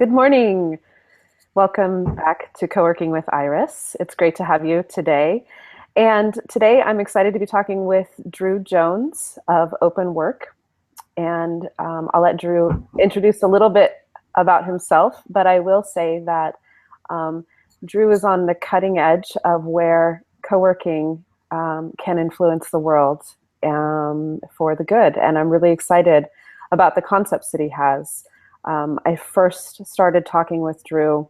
Good morning. Welcome back to Coworking with Iris. It's great to have you today. And today I'm excited to be talking with Drew Jones of Openwork. And I'll let Drew introduce a little bit about himself, but I will say that Drew is on the cutting edge of where coworking can influence the world for the good. And I'm really excited about the concepts that he has. I first started talking with Drew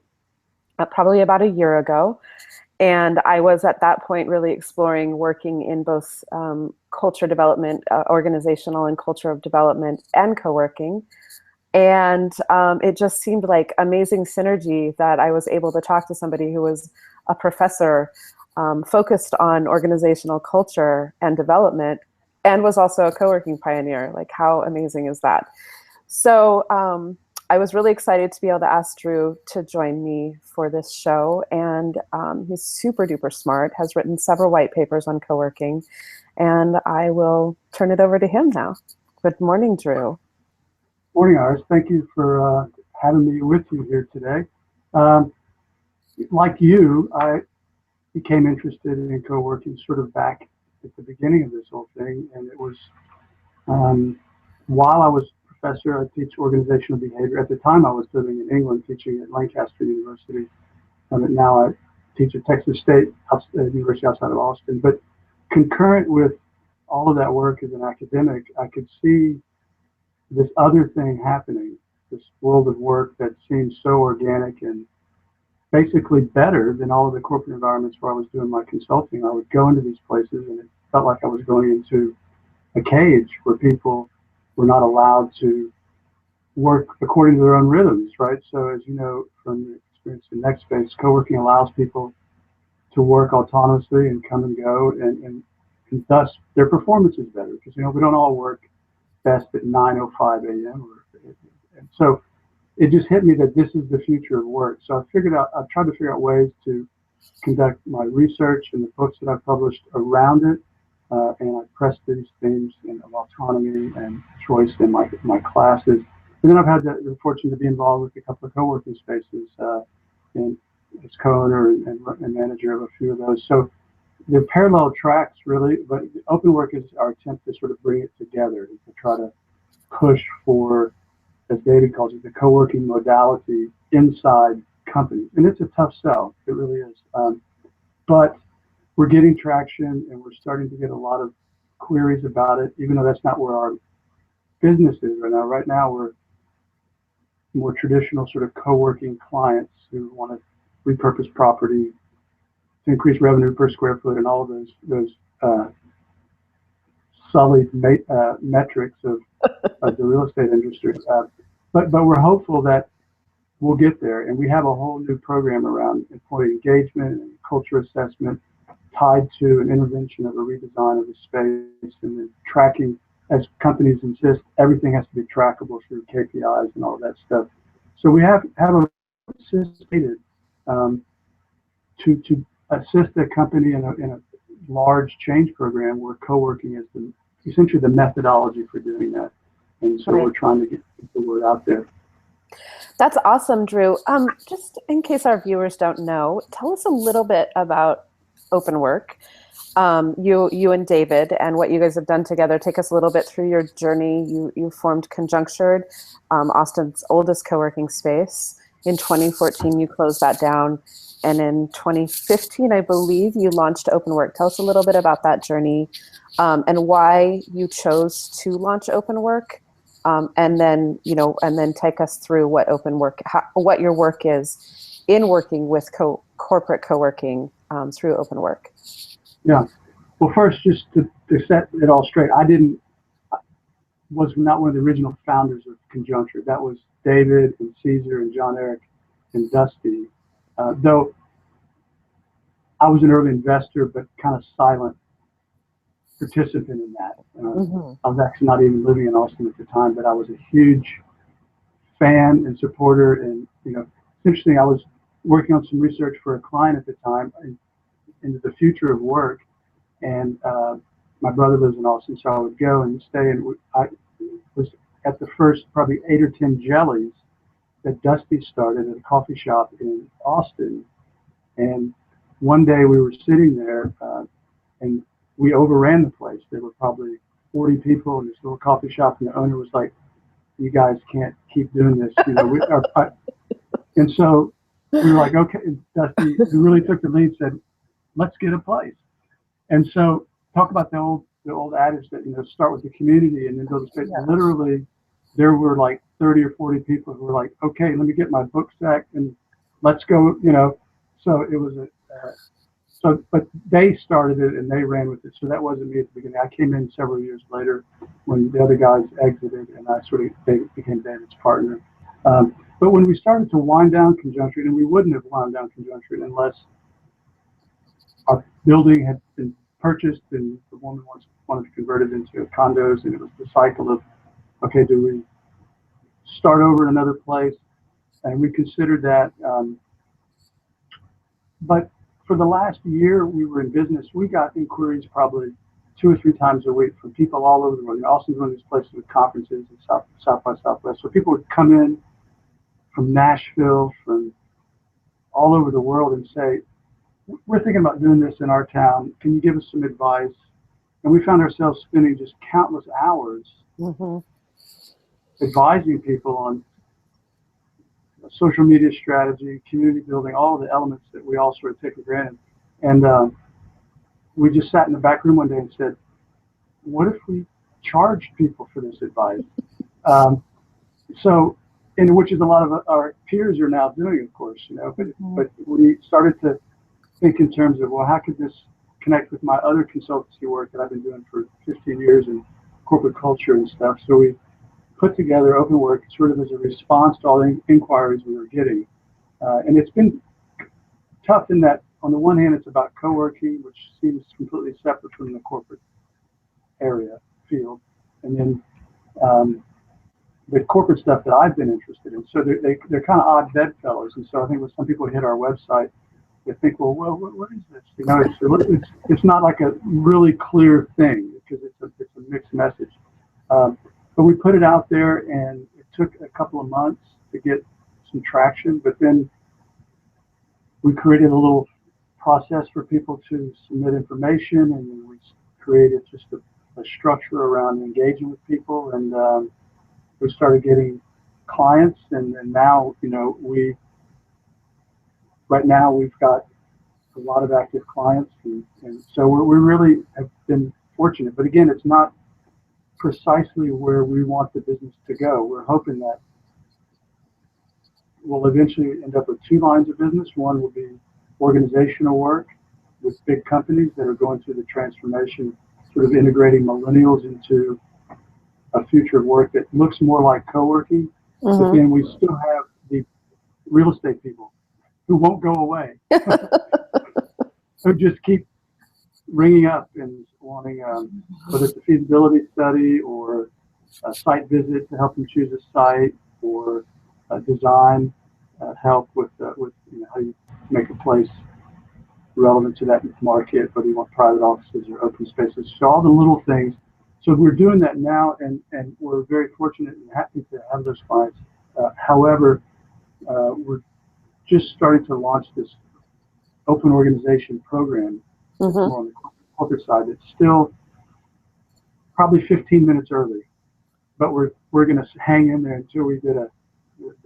probably about a year ago, and I was at that point really exploring working in both culture development, organizational and culture of development, and co-working. And it just seemed like amazing synergy that I was able to talk to somebody who was a professor focused on organizational culture and development, and was also a co-working pioneer. Like, how amazing is that? So I was really excited to be able to ask Drew to join me for this show. And he's super duper smart, has written several white papers on co-working. And I will turn it over to him now. Good morning, Drew. Morning, Iris. Thank you for having me with you here today. Like you, I became interested in co-working sort of back at the beginning of this whole thing. And it was while I was professor, I teach organizational behavior. At the time, I was living in England, teaching at Lancaster University. And now I teach at Texas State University outside of Austin. But concurrent with all of that work as an academic, I could see this other thing happening, this world of work that seemed so organic and basically better than all of the corporate environments where I was doing my consulting. I would go into these places and it felt like I was going into a cage where people were not allowed to work according to their own rhythms, right? So as you know from the experience in NextSpace, co-working allows people to work autonomously and come and go, and thus their performance is better because, we don't all work best at 9:05 a.m. And so it just hit me that this is the future of work. So I've tried to figure out ways to conduct my research and the books that I've published around it. And I press these themes of autonomy and choice in my classes. And then I've had the fortune to be involved with a couple of co-working spaces and as co-owner and manager of a few of those. So they're parallel tracks, really, but Openwork is our attempt to sort of bring it together and to try to push for, as David calls it, the co-working modality inside companies. And it's a tough sell, it really is. But we're getting traction and we're starting to get a lot of queries about it, even though that's not where our business is right now. Right now, we're more traditional sort of co-working clients who want to repurpose property to increase revenue per square foot and all of those sullied metrics of the real estate industry. But we're hopeful that we'll get there. And we have a whole new program around employee engagement and culture assessment tied to an intervention of a redesign of the space and then tracking, as companies insist, everything has to be trackable through KPIs and all that stuff. So we have a assisted to assist a company in a large change program where co-working is essentially the methodology for doing that. And so We're trying to get the word out there. That's awesome, Drew. Just in case our viewers don't know, tell us a little bit about Openwork, you and David, and what you guys have done together. Take us a little bit through your journey. You formed Conjunctured, Austin's oldest co-working space. In 2014, you closed that down. And in 2015, I believe, you launched Openwork. Tell us a little bit about that journey and why you chose to launch Openwork. And then take us through what what your work is in working with corporate co-working through Openwork. Yeah. Well, first, just to set it all straight, I was not one of the original founders of Conjuncture. That was David and Caesar and John Eric and Dusty. Though I was an early investor, but kind of silent participant in that. I was actually not even living in Austin at the time, but I was a huge fan and supporter. And, it's interesting, I was working on some research for a client at the time into the future of work. And my brother lives in Austin, so I would go and stay. And I was at the first probably 8 or 10 jellies that Dusty started at a coffee shop in Austin. And one day we were sitting there, and we overran the place. There were probably 40 people in this little coffee shop, and the owner was like, "You guys can't keep doing this." And so we were like, "Okay." And Dusty, who really took the lead, said, "Let's get a place." And so talk about the old adage that, start with the community and then build a space. Yeah. Literally, there were like 30 or 40 people who were like, "Okay, let me get my book stack and let's go." So it was but they started it and they ran with it. So that wasn't me at the beginning. I came in several years later when the other guys exited, and they became David's partner. But when we started to wind down Conjunct Street, and we wouldn't have wound down Conjunct Street unless our building had been purchased and the woman wanted to convert it into condos, and it was the cycle of, okay, do we start over in another place? And we considered that. But for the last year we were in business, we got inquiries probably 2 or 3 times a week from people all over the world. Austin's one of these places with conferences and South by Southwest. So people would come in from Nashville, from all over the world, and say, "We're thinking about doing this in our town. Can you give us some advice?" And we found ourselves spending just countless hours advising people on social media strategy, community building, all of the elements that we all sort of take for granted. And we just sat in the back room one day and said, "What if we charged people for this advice?" And which is a lot of our peers are now doing, of course, but we started to think in terms of, well, how could this connect with my other consultancy work that I've been doing for 15 years in corporate culture and stuff. So we put together Openwork sort of as a response to all the inquiries we were getting. And it's been tough in that, on the one hand, it's about co-working, which seems completely separate from the corporate area field. And then the corporate stuff that I've been interested in. So they're kind of odd bedfellows. And so I think when some people hit our website, they think, well, what is this? It's not like a really clear thing because it's a mixed message. But we put it out there, and it took a couple of months to get some traction. But then we created a little process for people to submit information, and then we created just a structure around engaging with people, and we started getting clients, and now right now we've got a lot of active clients, and so we really have been fortunate. But again, it's not precisely where we want the business to go. We're hoping that we'll eventually end up with 2 lines of business. One will be organizational work with big companies that are going through the transformation, sort of integrating millennials into a future of work that looks more like co-working. But then we still have the real estate people who won't go away, who just keep ringing up and wanting, whether it's a feasibility study or a site visit to help them choose a site, or design help with how you make a place relevant to that market, whether you want private offices or open spaces. So all the little things. So we're doing that now, and we're very fortunate and happy to have those clients. However, we're just starting to launch this open organization program more on the corporate side. It's still probably 15 minutes early, but we're going to hang in there until we get the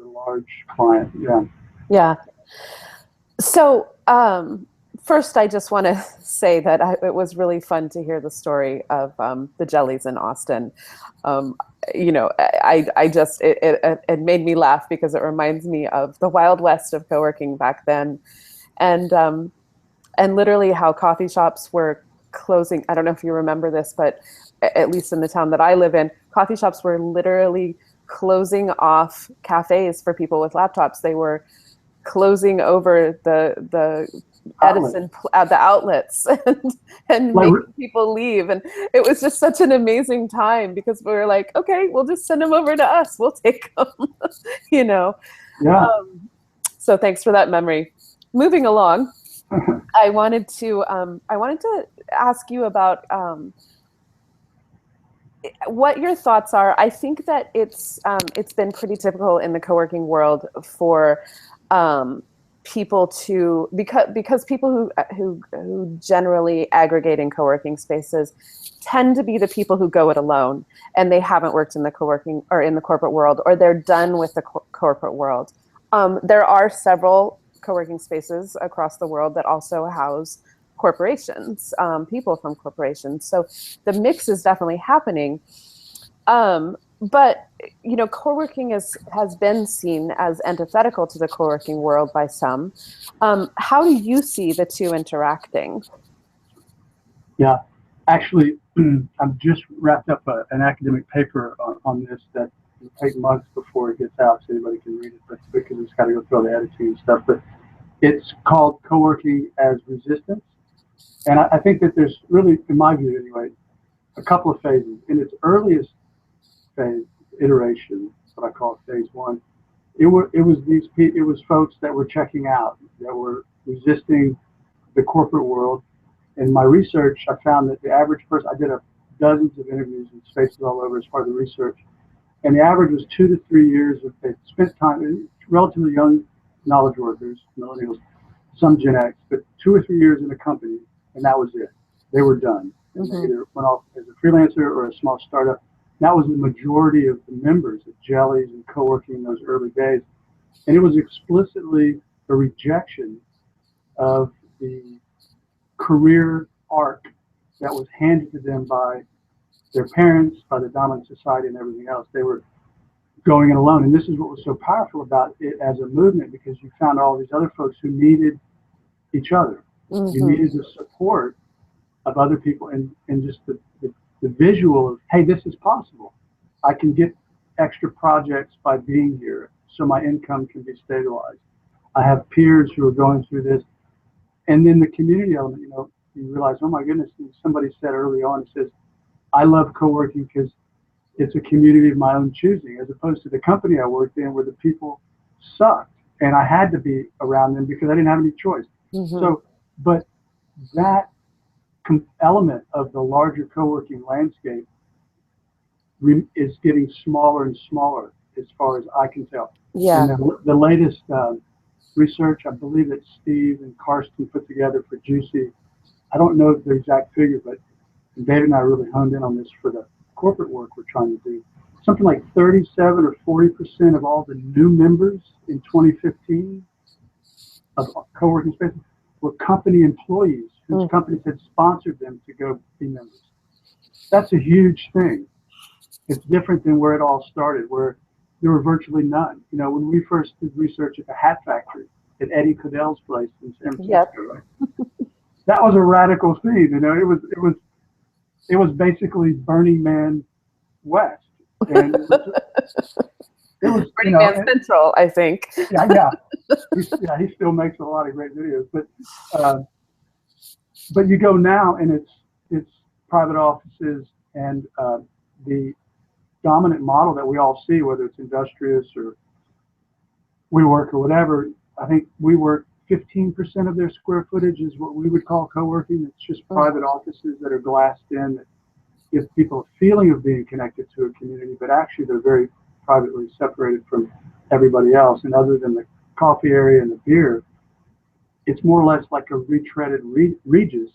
large client. Yeah. So first, I just want to say that it was really fun to hear the story of the jellies in Austin. I just it made me laugh because it reminds me of the Wild West of co-working back then, and literally how coffee shops were closing. I don't know if you remember this, but at least in the town that I live in, coffee shops were literally closing off cafes for people with laptops. They were closing over the Edison, the outlets, and making people leave. And it was just such an amazing time because we were like, okay, we'll just send them over to us. We'll take them, Yeah. So thanks for that memory. Moving along, I wanted to ask you about what your thoughts are. I think that it's been pretty typical in the co-working world for people to because people who generally aggregate in co-working spaces tend to be the people who go it alone, and they haven't worked in the co-working or in the corporate world, or they're done with the corporate world. There are several co-working spaces across the world that also house corporations, people from corporations. So the mix is definitely happening. But co-working has been seen as antithetical to the co-working world by some. How do you see the two interacting? Yeah, actually, I've just wrapped up an academic paper on this that will take months before it gets out so anybody can read it, but because it's got to go through all the editing and stuff. But it's called Co-working as Resistance. And I think that there's really, in my view anyway, a couple of phases. In its earliest phase, iteration, what I call phase one, it was folks that were checking out, that were resisting the corporate world. In my research, I found that the average person, I did dozens of interviews in spaces all over as part of the research, and the average was 2 to 3 years of they spent time, relatively young knowledge workers, millennials, some Gen X, but 2 or 3 years in a company, and that was it. They were done. And they either went off as a freelancer or a small startup. That was the majority of the members of Jellies and co-working in those early days. And it was explicitly a rejection of the career arc that was handed to them by their parents, by the dominant society and everything else. They were going it alone. And this is what was so powerful about it as a movement, because you found all these other folks who needed each other. You needed the support of other people, and just the visual of, hey, this is possible. I can get extra projects by being here so my income can be stabilized. I have peers who are going through this. And then the community element, you realize, oh my goodness, somebody said early on, it says, I love co-working because it's a community of my own choosing, as opposed to the company I worked in where the people sucked and I had to be around them because I didn't have any choice. So, but that element of the larger co-working landscape is getting smaller and smaller as far as I can tell. Yeah. And the latest research, I believe that Steve and Karsten put together for Juicy, I don't know the exact figure, but David and I really honed in on this for the corporate work we're trying to do. Something like 37 or 40% of all the new members in 2015 of co-working spaces were company employees whose companies had sponsored them to go be members. That's a huge thing. It's different than where it all started, where there were virtually none. When we first did research at the Hat Factory at Eddie Cadell's place in San Francisco, right? That was a radical thing. It was basically Burning Man West, and it was Burning Man Central, I think. Yeah. He still makes a lot of great videos, but you go now and it's private offices, and the dominant model that we all see, whether it's Industrious or WeWork or whatever. I think WeWork, 15% of their square footage is what we would call co-working. It's just private offices that are glassed in, that give people a feeling of being connected to a community, but actually they're very privately separated from everybody else. And other than the coffee area and the beer, it's more or less like a retreaded Regis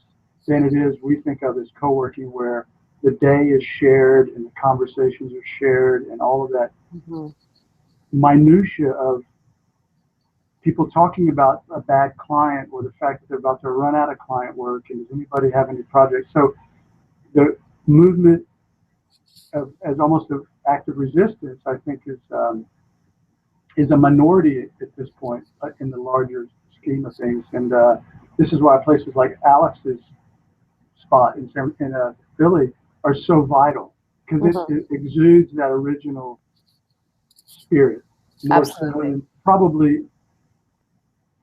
than it is we think of as co-working, where the day is shared and the conversations are shared and all of that minutia of people talking about a bad client or the fact that they're about to run out of client work and does anybody have any projects. So the movement as almost an act of resistance, I think, is a minority at this point in the larger scheme of things. And this is why places like Alex's spot in Philly are so vital, because it exudes that original spirit more so than probably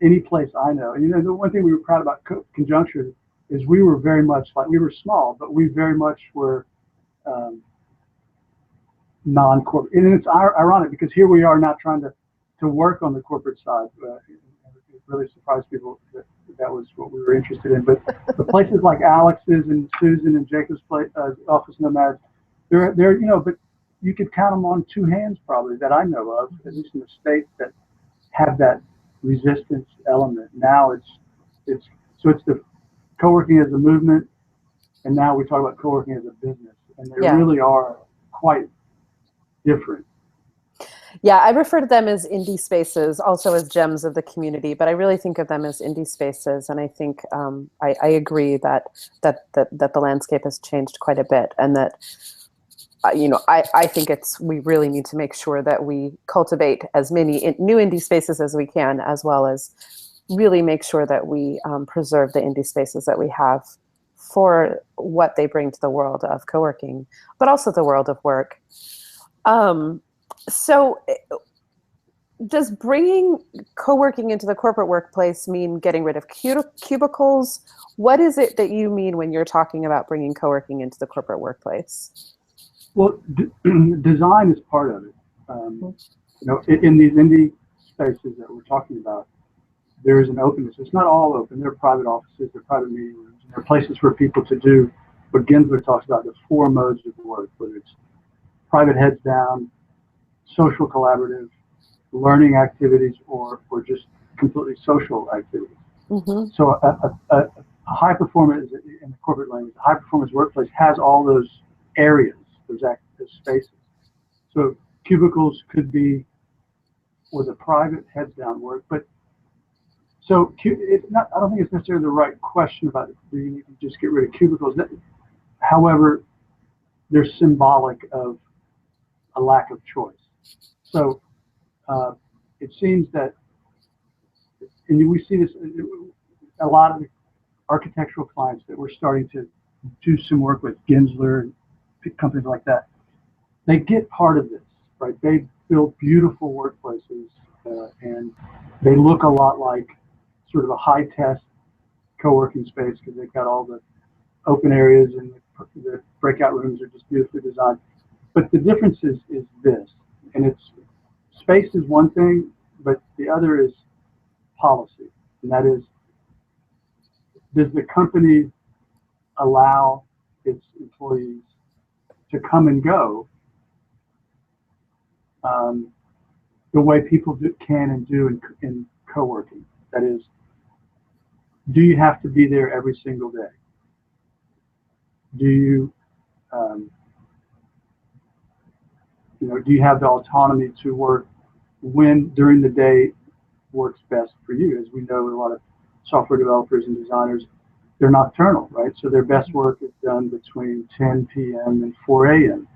any place I know. And the one thing we were proud about Conjuncture is we were very much like, we were small, but we very much were non-corporate. And it's ironic because here we are not trying to work on the corporate side. It really surprised people that was what we were interested in. But the places like Alex's and Susan and Jacob's office nomads, but you could count them on two hands probably that I know of, at least in the states that have that resistance element. Now it's so it's the co-working as a movement, and now we talk about co-working as a business, and they Yeah. really are quite different. Yeah, I refer to them as indie spaces, also as gems of the community, but I really think of them as indie spaces. And I think I agree that the landscape has changed quite a bit, and that I think we really need to make sure that we cultivate as many new indie spaces as we can, as well as really make sure that we preserve the indie spaces that we have for what they bring to the world of co-working, but also the world of work. So does bringing co-working into the corporate workplace mean getting rid of cubicles? What is it that you mean when you're talking about bringing co-working into the corporate workplace? Well, design is part of it. In these indie spaces that we're talking about, there is an openness. It's not all open. There are private offices, there are private meeting rooms, and there are places for people to do what Ginsler talks about, the four modes of work, whether it's private heads down, social collaborative, learning activities, or just completely social activities. Mm-hmm. So a high performance, in the corporate language, a high performance workplace has all those areas, those spaces. So cubicles could be or the private heads down work, but so it's not. I don't think it's necessarily the right question about do you need to just get rid of cubicles. However, they're symbolic of a lack of choice. So it seems that, and we see this a lot of the architectural clients that we're starting to do some work with, Ginsler and companies like that. They get part of this, right? They build beautiful workplaces, and they look a lot like sort of a high-test co-working space because they've got all the open areas and the breakout rooms are just beautifully designed. But the difference is this, and it's space is one thing, but the other is policy, and that is, does the company allow its employees to come and go the way people can and do in co-working? That is, do you have to be there every single day? Do you, do you have the autonomy to work when during the day works best for you? As we know, a lot of software developers and designers, they're nocturnal, right? So their best work is done between 10 p.m. and 4 a.m.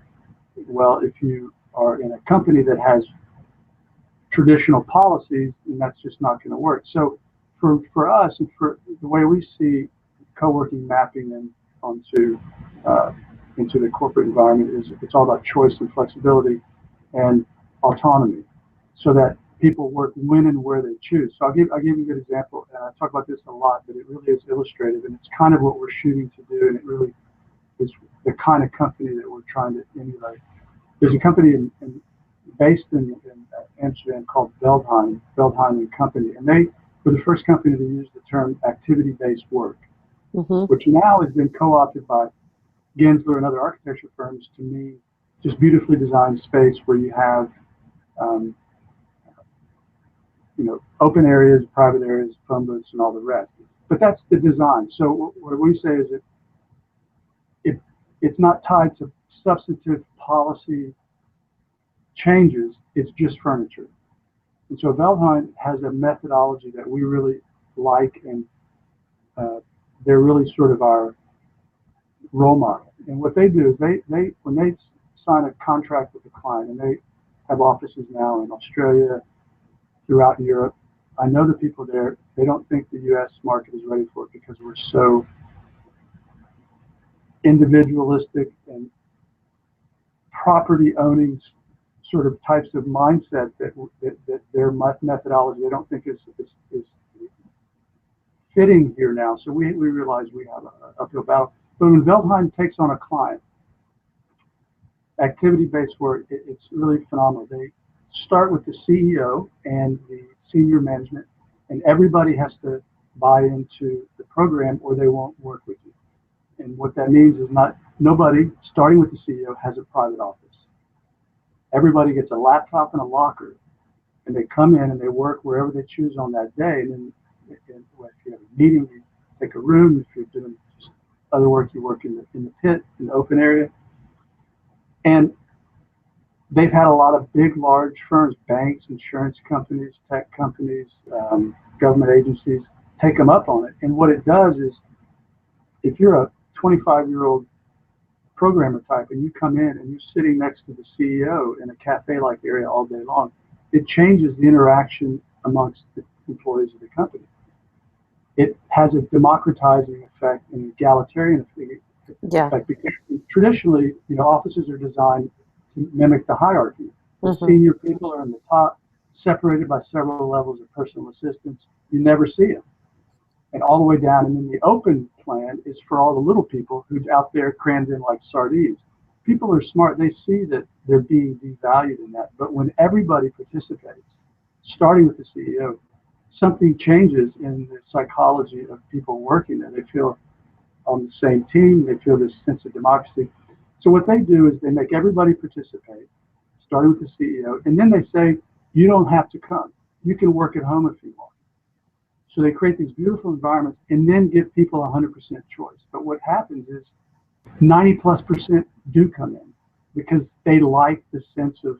Well, if you are in a company that has traditional policies, then that's just not going to work. So for us, and for the way we see co-working mapping onto into the corporate environment, is it's all about choice and flexibility and autonomy, so that people work when and where they choose. So I'll give you a good example, and I talk about this a lot, but it really is illustrative, and it's kind of what we're shooting to do, and it really is the kind of company that we're trying to emulate. There's a company based in Amsterdam called Veldheim and Company, and they were the first company to use the term activity-based work, Mm-hmm. which now has been co-opted by Ginsler and other architecture firms to mean just beautifully designed space where you have open areas, private areas, phone booths, and all the rest. But that's the design. So what we say is that it's not tied to substantive policy changes, it's just furniture. And so Veldheim has a methodology that we really like, and they're really sort of our role model. And what they do is they when they sign a contract with a client, and they have offices now in Australia, throughout Europe. I know the people there, they don't think the U.S. market is ready for it because we're so individualistic and property owning sort of types of mindset that their methodology they don't think is fitting here now. So we realize we have an uphill battle. But when Veldheim takes on a client, activity-based work, it's really phenomenal. They start with the CEO and the senior management, and everybody has to buy into the program or they won't work with you. And what that means is nobody, starting with the CEO, has a private office. Everybody gets a laptop and a locker, and they come in and they work wherever they choose on that day. And then if you have a meeting, you take a room. If you're doing other work, you work in the pit, in the open area. And they've had a lot of big, large firms, banks, insurance companies, tech companies, government agencies take them up on it. And what it does is, if you're a 25-year-old programmer type and you come in and you're sitting next to the CEO in a cafe-like area all day long, it changes the interaction amongst the employees of the company. It has a democratizing effect and egalitarian effect. Because traditionally, offices are designed to mimic the hierarchy. The senior people are in the top, separated by several levels of personal assistance. You never see them. And all the way down, and then the open plan is for all the little people who's out there crammed in like sardines. People are smart. They see that they're being devalued in that. But when everybody participates, starting with the CEO, something changes in the psychology of people working there. They feel on the same team. They feel this sense of democracy. So what they do is they make everybody participate, starting with the CEO, and then they say, you don't have to come. You can work at home if you want. So they create these beautiful environments and then give people 100% choice. But what happens is 90+% do come in because they like the sense of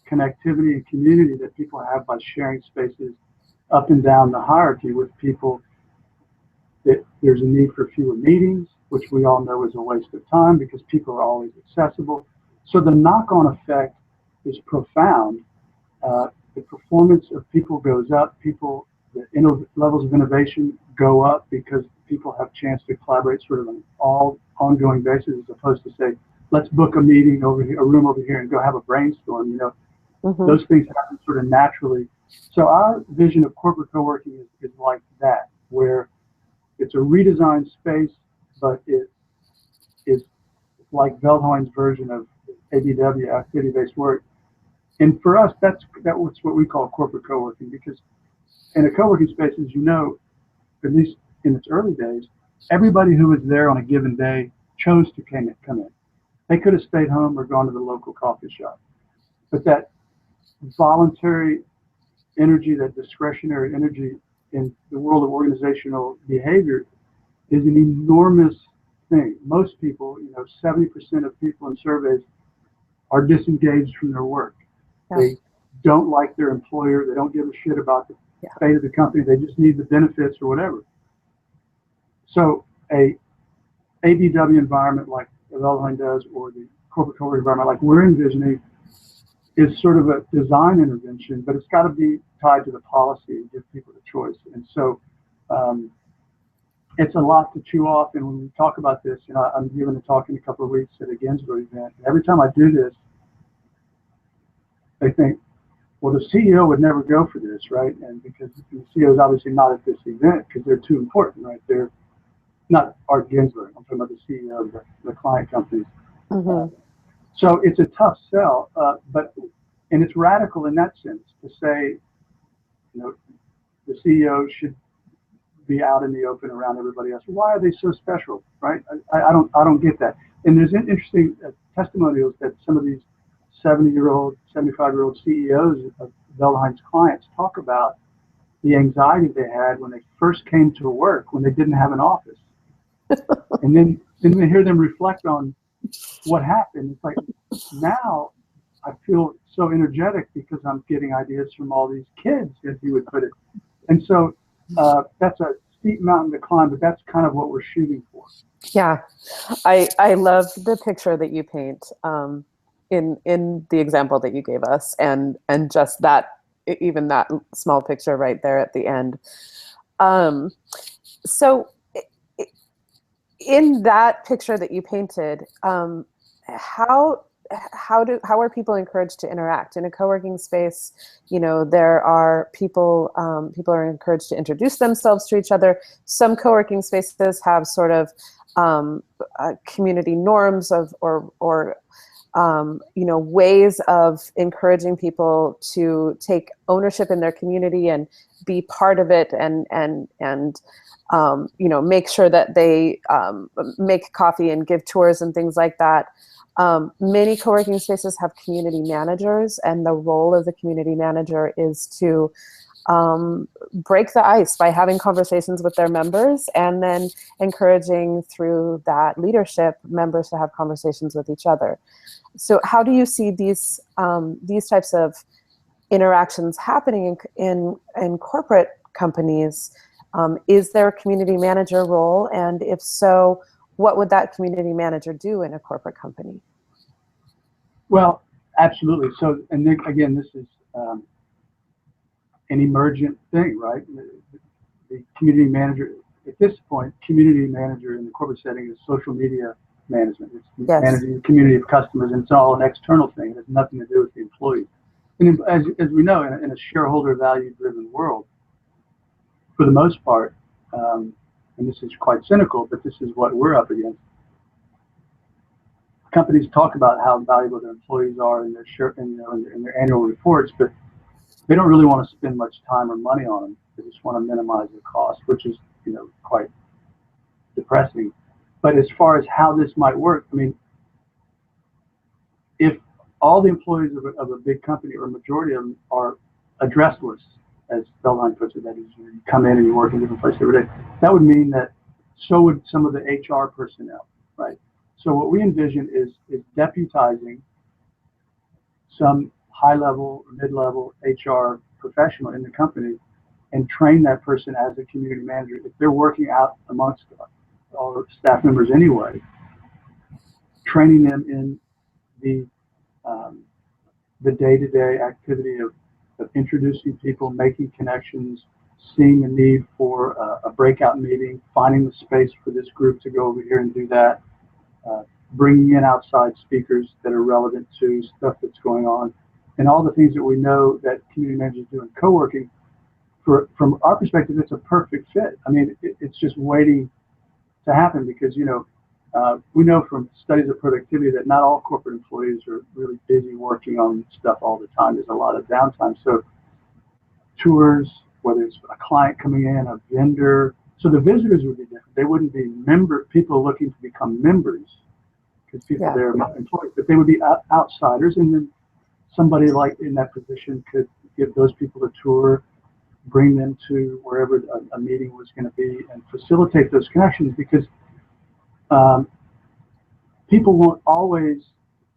connectivity and community that people have by sharing spaces up and down the hierarchy with people. That there's a need for fewer meetings, which we all know is a waste of time because people are always accessible. So the knock-on effect is profound. The performance of people goes up. The levels of innovation go up because people have a chance to collaborate sort of on an ongoing basis, as opposed to say, let's book a meeting over here, a room over here, and go have a brainstorm. Those things happen sort of naturally. So our vision of corporate co-working is like that, where it's a redesigned space, but it is like Veldhoen's version of ABW, activity-based work. And for us, that's what we call corporate co-working, because in a co-working space, as you know, at least in its early days, everybody who was there on a given day chose to come in. They could have stayed home or gone to the local coffee shop. But that voluntary energy, that discretionary energy in the world of organizational behavior is an enormous thing. Most people, 70% of people in surveys are disengaged from their work. Yeah. They don't like their employer. They don't give a shit about the fate of the company. They just need the benefits or whatever. So a ABW environment like Veldhoen does, or the corporate co-working environment like we're envisioning, is sort of a design intervention, but it's got to be tied to the policy and give people the choice. And so it's a lot to chew off. And when we talk about this, I'm giving a talk in a couple of weeks at a Ginsberg event. And every time I do this, they think, well, the CEO would never go for this, right? And because the CEO is obviously not at this event because they're too important, right? They're not Art Ginsberg. I'm talking about the CEO of the client companies. So it's a tough sell, and it's radical in that sense to say, the CEO should be out in the open around everybody else. Why are they so special, right? I don't get that. And there's interesting testimonials that some of these 70-year-old, 75-year-old CEOs of Veldhoen's clients talk about the anxiety they had when they first came to work, when they didn't have an office. And then we hear them reflect on what happened. It's like, now I feel so energetic because I'm getting ideas from all these kids, as you would put it. And so that's a steep mountain to climb, but that's kind of what we're shooting for. Yeah, I love the picture that you paint in the example that you gave us, and just that, even that small picture right there at the end. So in that picture that you painted, how are people encouraged to interact in a co-working space? There are people are encouraged to introduce themselves to each other. Some co-working spaces have sort of community norms or ways of encouraging people to take ownership in their community and be part of it, and make sure that they make coffee and give tours and things like that. Many co-working spaces have community managers, and the role of the community manager is to break the ice by having conversations with their members, and then encouraging through that leadership members to have conversations with each other. So how do you see these types of interactions happening in corporate companies? Is there a community manager role? And if so, what would that community manager do in a corporate company? Well, absolutely. So, and then, again, this is an emergent thing, right? The community manager, at this point, community manager in the corporate setting is social media management. It's Yes. managing a community of customers, and it's all an external thing. It has nothing to do with the employee. And as we know, in a shareholder value-driven world, for the most part, and this is quite cynical, but this is what we're up against. Companies talk about how valuable their employees are in their annual reports, but they don't really want to spend much time or money on them. They just want to minimize the cost, which is quite depressing. But as far as how this might work, I mean, if all the employees of a big company, or a majority of them, are addressless, as Feldheim puts it, that is, you come in and you work in different places every day, that would mean that so would some of the HR personnel, right? So what we envision is deputizing some high-level or mid-level HR professional in the company and train that person as a community manager. If they're working out amongst all the staff members anyway, training them in the day-to-day activity of introducing people, making connections, seeing the need for a breakout meeting, finding the space for this group to go over here and do that, bringing in outside speakers that are relevant to stuff that's going on, and all the things that we know that community managers do in co-working. From our perspective, it's a perfect fit. I mean, it's just waiting to happen, because we know from studies of productivity that not all corporate employees are really busy working on stuff all the time. There's a lot of downtime. So tours, whether it's a client coming in, a vendor, so the visitors would be different. They wouldn't be people looking to become members, because people there are not employees, but they would be outsiders, and then somebody like in that position could give those people a tour, bring them to wherever a meeting was going to be, and facilitate those connections, because people won't always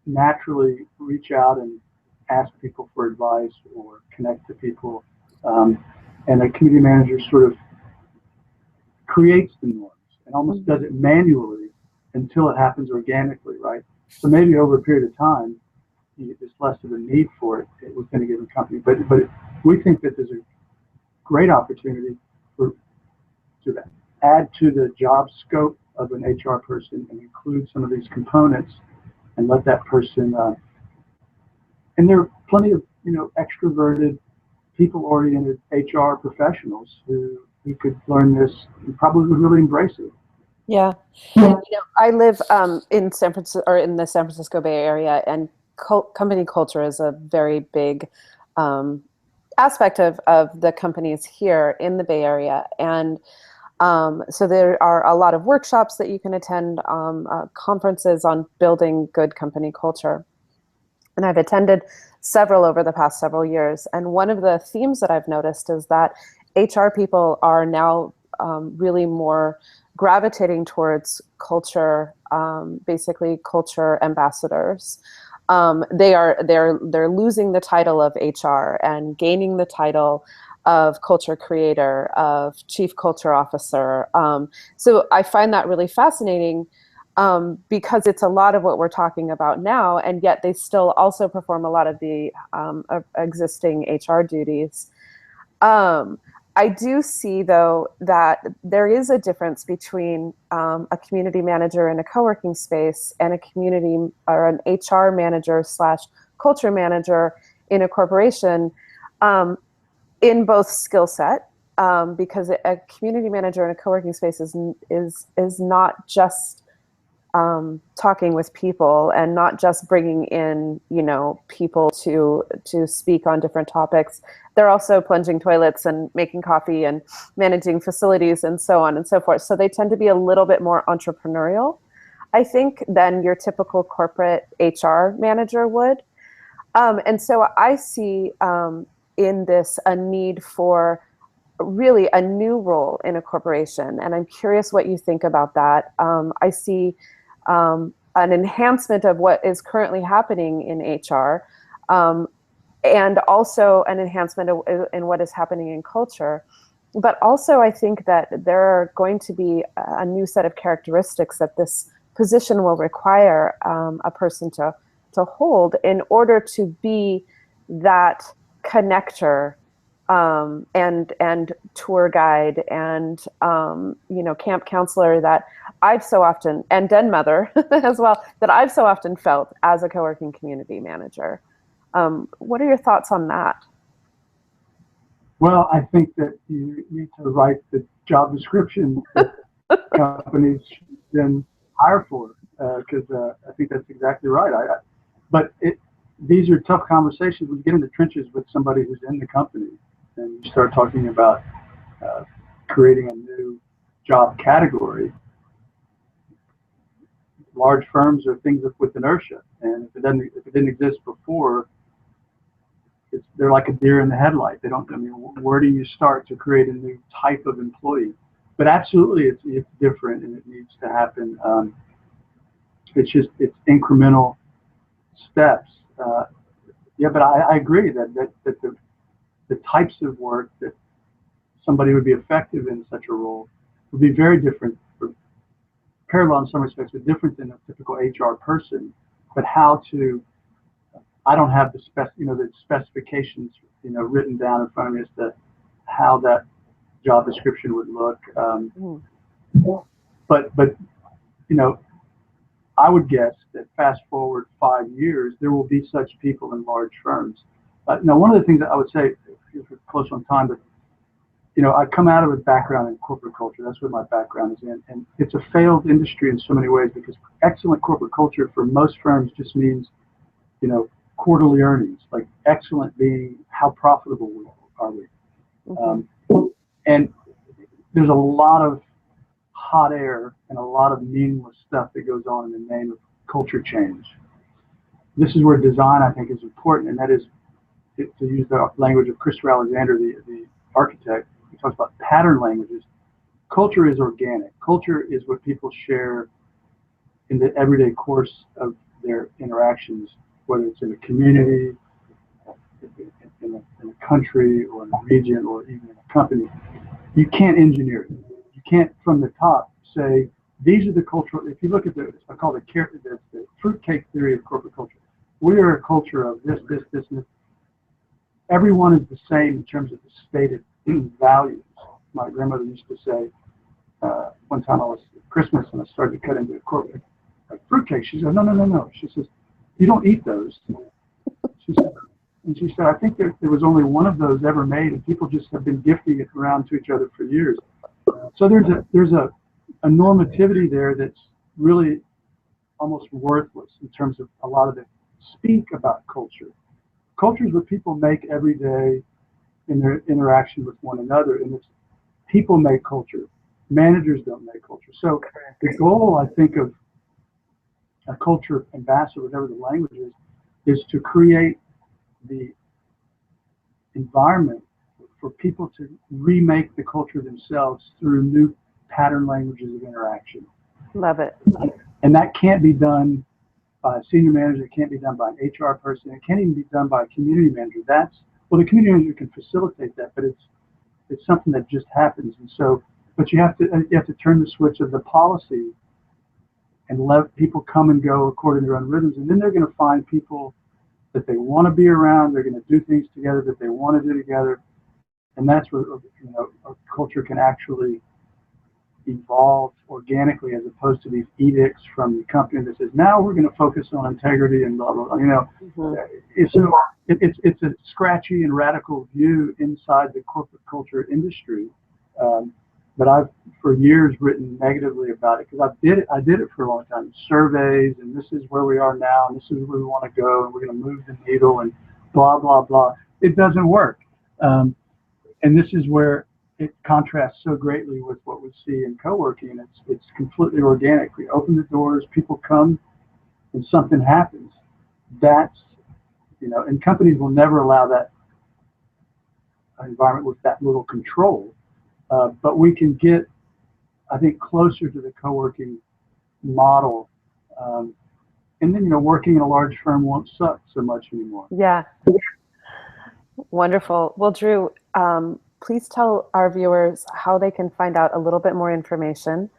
naturally reach out and ask people for advice or connect to people, and a community manager sort of creates the norms and almost does it manually until it happens organically, right? So maybe over a period of time, there's less of a need for it within a given company. But we think that there's a great opportunity to add to the job scope of an HR person and include some of these components, and let that person. And there are plenty of extroverted, people-oriented HR professionals who could learn this and probably would really embrace it. Yeah. And, I live in San Francisco, or in the San Francisco Bay Area, and company culture is a very big aspect of the companies here in the Bay Area. And so there are a lot of workshops that you can attend, conferences on building good company culture. And I've attended several over the past several years. And one of the themes that I've noticed is that HR people are now really more gravitating towards culture, basically culture ambassadors. They're losing the title of HR and gaining the title of culture creator, of chief culture officer. So I find that really fascinating, because it's a lot of what we're talking about now, and yet they still also perform a lot of the existing HR duties. I do see, though, that there is a difference between a community manager in a co-working space and a community or an HR manager / culture manager in a corporation, in both skill set, because a community manager in a co-working space is not just talking with people and not just bringing in, people to speak on different topics. They're also plunging toilets and making coffee and managing facilities and so on and so forth. So they tend to be a little bit more entrepreneurial, I think, than your typical corporate HR manager would. And so I see in this a need for really a new role in a corporation. And I'm curious what you think about that. I see an enhancement of what is currently happening in HR, and also an enhancement in what is happening in culture. But also, I think that there are going to be a new set of characteristics that this position will require a person to hold in order to be that connector, and tour guide and camp counselor that I've so often, and den mother as well, that I've so often felt as a co-working community manager. What are your thoughts on that? Well, I think that you need to write the job description that companies then hire for, because I think that's exactly right. But these are tough conversations when you get in the trenches with somebody who's in the company and you start talking about creating a new job category. Large firms are things with inertia, and if it didn't exist before, they're like a deer in the headlight. They don't. I mean, where do you start to create a new type of employee? But absolutely, it's different, and it needs to happen. It's incremental steps. Yeah, but I agree that the types of work that somebody would be effective in such a role would be very different, parallel in some respects, but different than a typical HR person. But how to, I don't have the specifications, written down in front of me as to how that job description would look. But I would guess that fast forward 5 years, there will be such people in large firms. Now, one of the things that I would say, if we're close on time, but I come out of a background in corporate culture. That's what my background is in, and it's a failed industry in so many ways because excellent corporate culture for most firms just means, quarterly earnings. Like excellent being how profitable are we? And there's a lot of hot air and a lot of meaningless stuff that goes on in the name of culture change. This is where design, I think, is important, and that is, to use the language of Christopher Alexander, the architect. He talks about pattern languages. Culture is organic. Culture is what people share in the everyday course of their interactions, whether it's in a community, in a country, or in a region, or even in a company. You can't engineer it. You can't, from the top, say, these are the cultural, if you look at I call it the fruitcake theory of corporate culture. We are a culture of this, and this. Everyone is the same in terms of the stated values. My grandmother used to say, one time I was at Christmas and I started to cut into a fruitcake. She said, no. She says, you don't eat those. She said, I think there was only one of those ever made, and people just have been gifting it around to each other for years. So there's a normativity there that's really almost worthless in terms of a lot of the speak about culture. Culture is what people make every day in their interaction with one another, and it's people make culture. Managers don't make culture. So the goal, I think, of a culture ambassador, whatever the language is to create the environment for people to remake the culture themselves through new pattern languages of interaction. Love it. And that can't be done by a senior manager. It can't be done by an HR person. It can't even be done by a community manager. The community manager can facilitate that, but it's something that just happens. And so, but you have to turn the switch of the policy and let people come and go according to their own rhythms, and then they're going to find people that they want to be around. They're going to do things together that they want to do together, and that's where a culture can actually evolve organically, as opposed to these edicts from the company that says, now we're going to focus on integrity and blah blah blah. It's a scratchy and radical view inside the corporate culture industry, But I've for years written negatively about it because I did it for a long time. Surveys, and this is where we are now, and this is where we want to go, and we're going to move the needle, and blah blah blah. It doesn't work, and this is where it contrasts so greatly with what we see in co-working. It's completely organic. We open the doors, people come, and something happens. That's and companies will never allow that environment with that little control. But we can get, I think, closer to the co-working model. And then, working in a large firm won't suck so much anymore. Yeah. Wonderful. Well, Drew, please tell our viewers how they can find out a little bit more information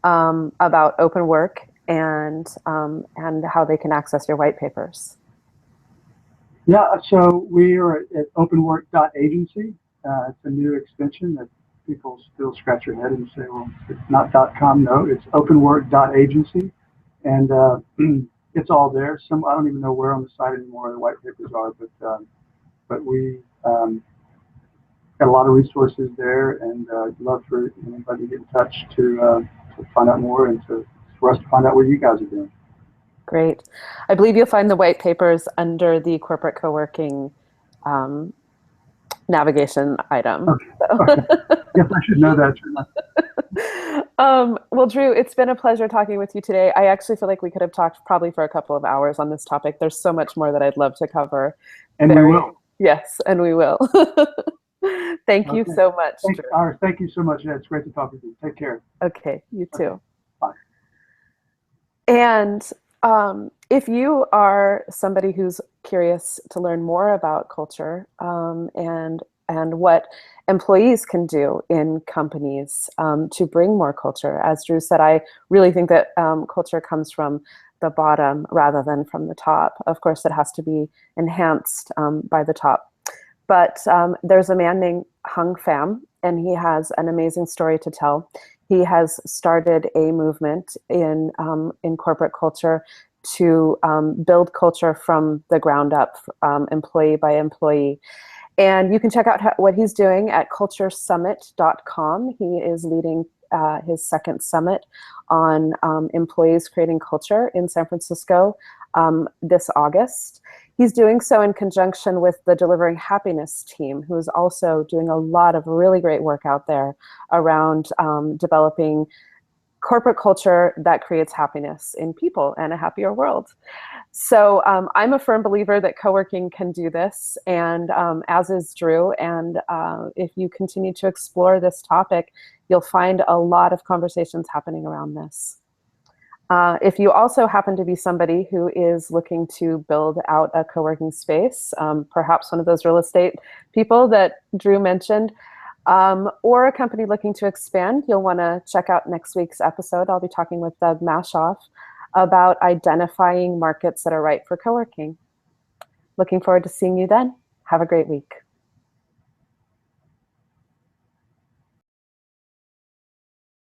about Openwork and how they can access your white papers. Yeah, so we are at openwork.agency. It's a new extension that people still scratch their head and say, well, it's not .com. No, it's openwork.agency. And it's all there. I don't even know where on the site anymore the white papers are, but we got a lot of resources there, and I'd love for anybody to get in touch to find out more and for us to find out what you guys are doing. Great. I believe you'll find the white papers under the corporate co-working navigation item. Okay. So. Okay. Yes, I should know that. Well, Drew, it's been a pleasure talking with you today. I actually feel like we could have talked probably for a couple of hours on this topic. There's so much more that I'd love to cover. And we will. Yes, and we will. Thank you so much. Thank you so much. Yeah, it's great to talk with you. Take care. Okay, you too. Okay. Bye. And if you are somebody who's curious to learn more about culture and what employees can do in companies to bring more culture, as Drew said, I really think that culture comes from the bottom rather than from the top. Of course, it has to be enhanced by the top. But there's a man named Hung Pham, and he has an amazing story to tell. He has started a movement in corporate culture to build culture from the ground up, employee by employee. And you can check out what he's doing at culturesummit.com. He is leading his second summit on employees creating culture in San Francisco this August. He's doing so in conjunction with the Delivering Happiness team, who is also doing a lot of really great work out there around developing corporate culture that creates happiness in people and a happier world. So I'm a firm believer that co-working can do this, and as is Drew. And if you continue to explore this topic, you'll find a lot of conversations happening around this. If you also happen to be somebody who is looking to build out a co-working space, perhaps one of those real estate people that Drew mentioned, or a company looking to expand, you'll want to check out next week's episode. I'll be talking with Doug Mashoff about identifying markets that are right for co-working. Looking forward to seeing you then. Have a great week.